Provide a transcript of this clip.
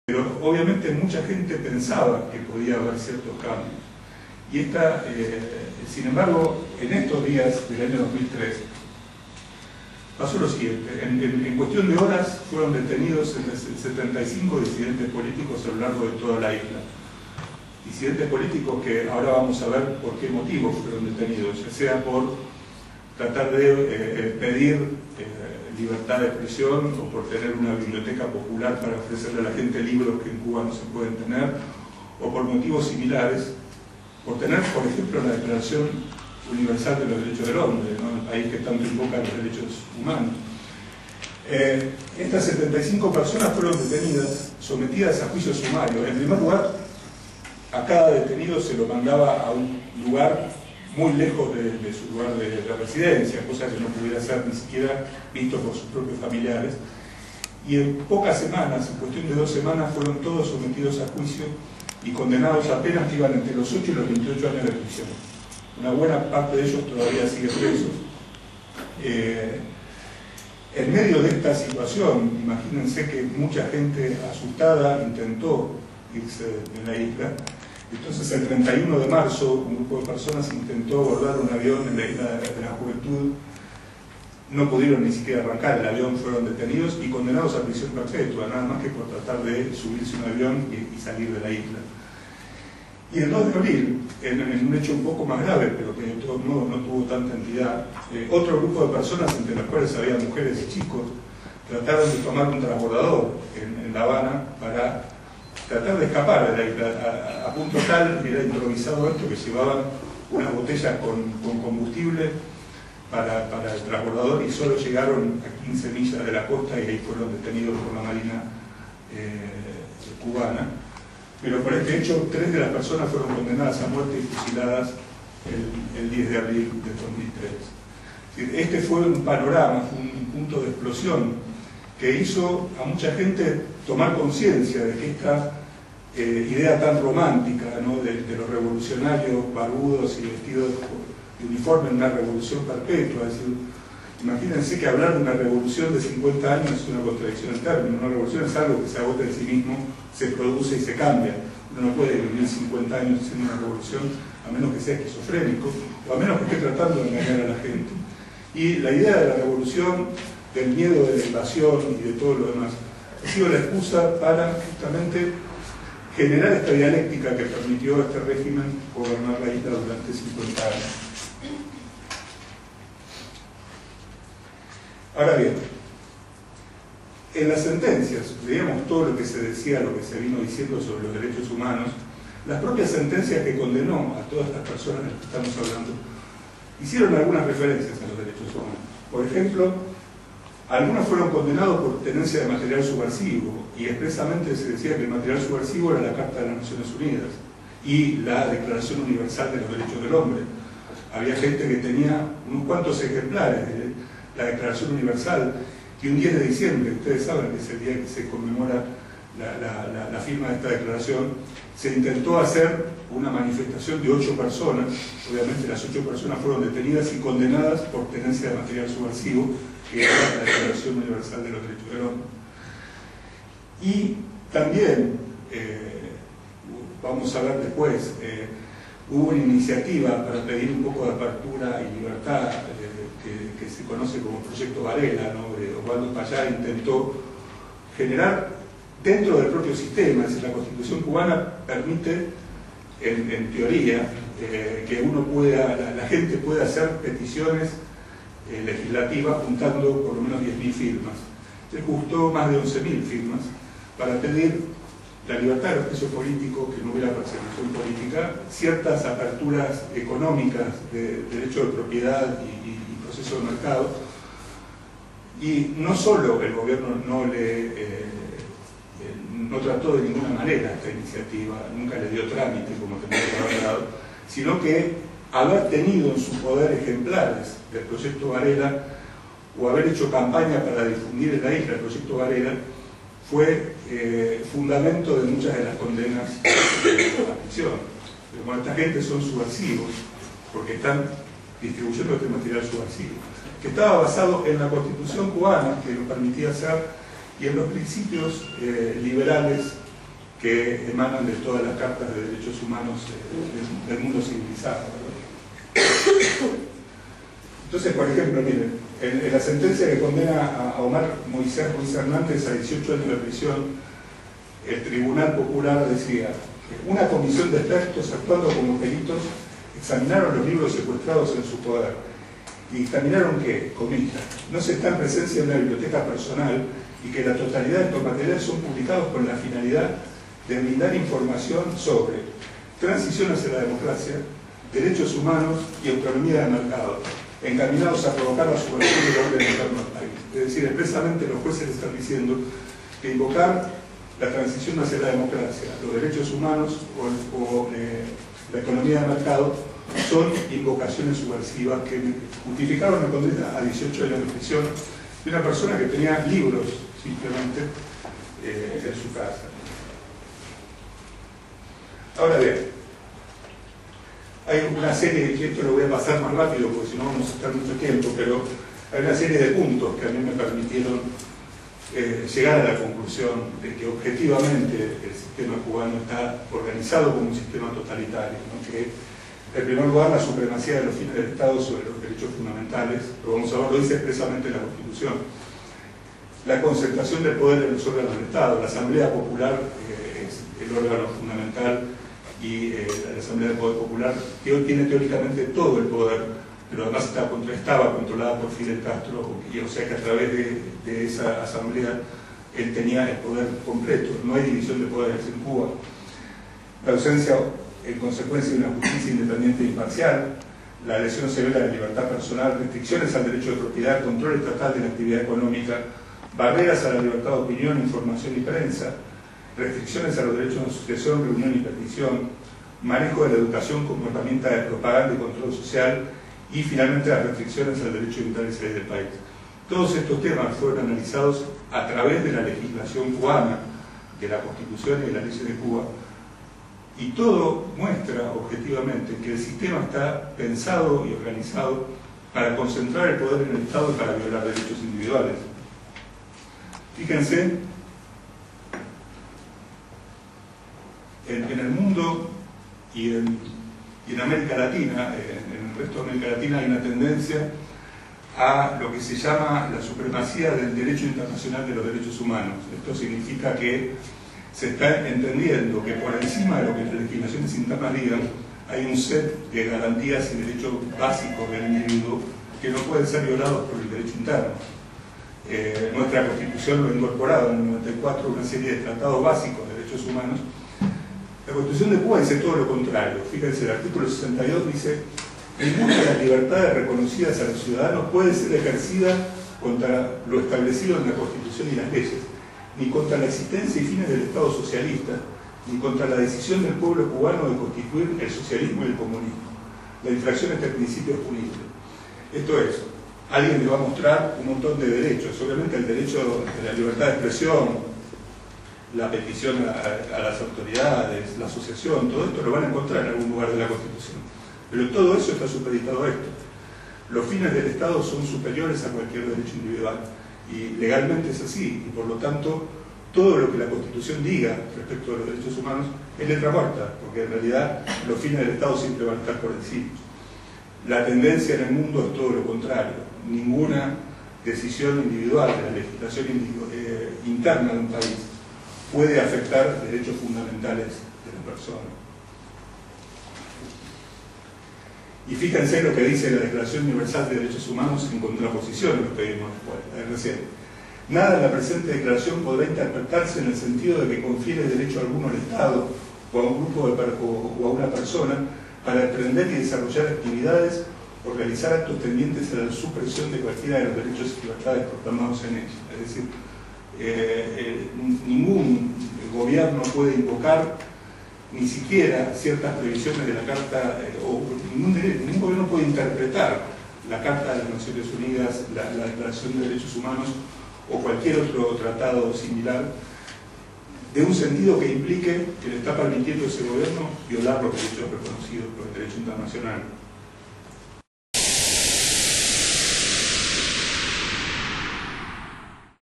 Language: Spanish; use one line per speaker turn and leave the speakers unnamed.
Pero obviamente mucha gente pensaba que podía haber ciertos cambios. Y sin embargo, en estos días del año 2003, pasó lo siguiente. En cuestión de horas fueron detenidos 75 disidentes políticos a lo largo de toda la isla. Disidentes políticos que ahora vamos a ver por qué motivos fueron detenidos, ya sea por tratar de pedir libertad de expresión o por tener una biblioteca popular para ofrecerle a la gente libros que en Cuba no se pueden tener, o por motivos similares, por tener, por ejemplo, la Declaración Universal de los Derechos del Hombre, ¿no? El país que tanto invoca los derechos humanos. Estas 75 personas fueron detenidas, sometidas a juicio sumario. En primer lugar, a cada detenido se lo mandaba a un lugar muy lejos de su lugar de residencia, cosa que no pudiera ser ni siquiera visto por sus propios familiares. Y en pocas semanas, en cuestión de 2 semanas, fueron todos sometidos a juicio y condenados a penas que iban entre los 8 y los 28 años de prisión. Una buena parte de ellos todavía sigue presos. En medio de esta situación, imagínense que mucha gente asustada intentó irse de la isla. Entonces, el 31 de marzo, un grupo de personas intentó abordar un avión en la isla de la Juventud. No pudieron ni siquiera arrancar el avión, fueron detenidos y condenados a prisión perpetua, nada más que por tratar de subirse a un avión y salir de la isla. Y el 2 de abril, en un hecho un poco más grave, pero que de todos modos no tuvo tanta entidad, otro grupo de personas, entre las cuales había mujeres y chicos, trataron de tomar un transbordador en La Habana para tratar de escapar de la isla. A punto tal era improvisado esto que llevaban unas botellas con combustible para el transbordador y solo llegaron a 15 millas de la costa y ahí fueron detenidos por la Marina cubana. Pero por este hecho, 3 de las personas fueron condenadas a muerte y fusiladas el 10 de abril de 2003. Este fue un panorama, fue un punto de explosión que hizo a mucha gente tomar conciencia de que esta idea tan romántica, ¿no? de los revolucionarios barbudos y vestidos de uniforme en una revolución perpetua. Es decir, imagínense que hablar de una revolución de 50 años es una contradicción en términos. Una revolución es algo que se agota en sí mismo, se produce y se cambia. Uno no puede vivir 50 años haciendo una revolución a menos que sea esquizofrénico o a menos que esté tratando de engañar a la gente. Y la idea de la revolución, del miedo de la invasión y de todo lo demás, ha sido la excusa para justamente generar esta dialéctica que permitió a este régimen gobernar la isla durante 50 años. Ahora bien, en las sentencias, veíamos todo lo que se decía, lo que se vino diciendo sobre los derechos humanos, las propias sentencias que condenó a todas estas personas de las que estamos hablando, hicieron algunas referencias a los derechos humanos. Por ejemplo, algunos fueron condenados por tenencia de material subversivo, y expresamente se decía que el material subversivo era la Carta de las Naciones Unidas y la Declaración Universal de los Derechos del Hombre. Había gente que tenía unos cuantos ejemplares de la Declaración Universal, y un 10 de diciembre, ustedes saben que es el día que se conmemora la firma de esta declaración, se intentó hacer una manifestación de 8 personas. Obviamente las 8 personas fueron detenidas y condenadas por tenencia de material subversivo, que era la Declaración Universal de los Derechos del Hombre. Y también, vamos a ver después, hubo una iniciativa para pedir un poco de apertura y libertad, que se conoce como Proyecto Varela, ¿no? Osvaldo Payá intentó generar dentro del propio sistema, es decir, la Constitución cubana permite, en teoría, que la gente pueda hacer peticiones legislativas juntando por lo menos 10.000 firmas. Se juntó más de 11.000 firmas para pedir la libertad de los presos políticos, que no hubiera persecución política, ciertas aperturas económicas de derecho de propiedad y proceso de mercado. Y no solo el gobierno no trató de ninguna manera esta iniciativa, nunca le dio trámite como tendría que haber dado, sino que haber tenido en su poder ejemplares del Proyecto Varela o haber hecho campaña para difundir en la isla el Proyecto Varela fue fundamento de muchas de las condenas a la prisión. Pero bueno, esta gente son subversivos porque están distribuyendo este material subversivo, que estaba basado en la Constitución cubana, que lo permitía hacer, y en los principios liberales que emanan de todas las cartas de derechos humanos del mundo civilizado, ¿verdad? Entonces, por ejemplo, miren, en la sentencia que condena a Omar Moisés Ruiz Hernández a 18 años de prisión, el Tribunal Popular decía: una comisión de expertos actuando como peritos examinaron los libros secuestrados en su poder y dictaminaron que, comillas, no se está en presencia de una biblioteca personal y que la totalidad de estos materiales son publicados con la finalidad de brindar información sobre transición hacia la democracia, derechos humanos y autonomía del mercado, encaminados a provocar la subversión del orden interno del país. Es decir, expresamente los jueces le están diciendo que invocar la transición hacia la democracia, los derechos humanos o la economía de mercado son invocaciones subversivas que justificaron la condena a 18 años de prisión de una persona que tenía libros simplemente en su casa. Ahora bien, hay una serie, y esto lo voy a pasar más rápido porque si no vamos a estar mucho tiempo, pero hay una serie de puntos que a mí me permitieron llegar a la conclusión de que objetivamente el sistema cubano está organizado como un sistema totalitario, ¿no? Que en primer lugar la supremacía de los fines del Estado sobre los derechos fundamentales, lo vamos a ver, lo dice expresamente la Constitución, la concentración del poder en los órganos del Estado, la Asamblea Popular es el órgano fundamental y la Asamblea del Poder Popular, que hoy tiene teóricamente todo el poder, pero además estaba controlada por Fidel Castro, y o sea que a través de esa asamblea él tenía el poder completo. No hay división de poderes en Cuba. La ausencia, en consecuencia, de una justicia independiente e imparcial, la lesión severa de la libertad personal, restricciones al derecho de propiedad, control estatal de la actividad económica, barreras a la libertad de opinión, información y prensa, restricciones a los derechos de asociación, reunión y petición, manejo de la educación como herramienta de propaganda y control social, y finalmente las restricciones al derecho de entrar y salir del país. Todos estos temas fueron analizados a través de la legislación cubana, de la Constitución y de las leyes de Cuba, y todo muestra objetivamente que el sistema está pensado y organizado para concentrar el poder en el Estado y para violar derechos individuales. Fíjense, en el mundo y en América Latina, en el resto de América Latina hay una tendencia a lo que se llama la supremacía del derecho internacional de los derechos humanos. Esto significa que se está entendiendo que por encima de lo que las legislaciones internas digan, hay un set de garantías y derechos básicos del individuo que no pueden ser violados por el derecho interno. Nuestra Constitución lo ha incorporado en el 94, una serie de tratados básicos de derechos humanos. La Constitución de Cuba dice todo lo contrario. Fíjense, el artículo 62 dice: ninguna de las libertades reconocidas a los ciudadanos puede ser ejercida contra lo establecido en la Constitución y las leyes, ni contra la existencia y fines del Estado socialista, ni contra la decisión del pueblo cubano de constituir el socialismo y el comunismo. La infracción de este principio es punible. Esto es, alguien le va a mostrar un montón de derechos, obviamente el derecho de la libertad de expresión, la petición a las autoridades, la asociación, todo esto lo van a encontrar en algún lugar de la Constitución. Pero todo eso está supeditado a esto. Los fines del Estado son superiores a cualquier derecho individual. Y legalmente es así. Y por lo tanto, todo lo que la Constitución diga respecto de los derechos humanos es letra muerta, porque en realidad los fines del Estado siempre van a estar por encima. La tendencia en el mundo es todo lo contrario. Ninguna decisión individual de la legislación interna de un país puede afectar derechos fundamentales de la persona. Y fíjense lo que dice la Declaración Universal de Derechos Humanos en contraposición a lo que vimos recién. Nada en la presente declaración podrá interpretarse en el sentido de que confiere derecho alguno al Estado o a un grupo o a una persona para emprender y desarrollar actividades o realizar actos tendientes a la supresión de cualquiera de los derechos y libertades proclamados en ella. Es decir, ningún gobierno puede invocar ni siquiera ciertas previsiones de la Carta, o ningún gobierno puede interpretar la Carta de las Naciones Unidas, la Declaración de Derechos Humanos o cualquier otro tratado similar de un sentido que implique que le está permitiendo a ese gobierno violar los derechos reconocidos por el derecho internacional.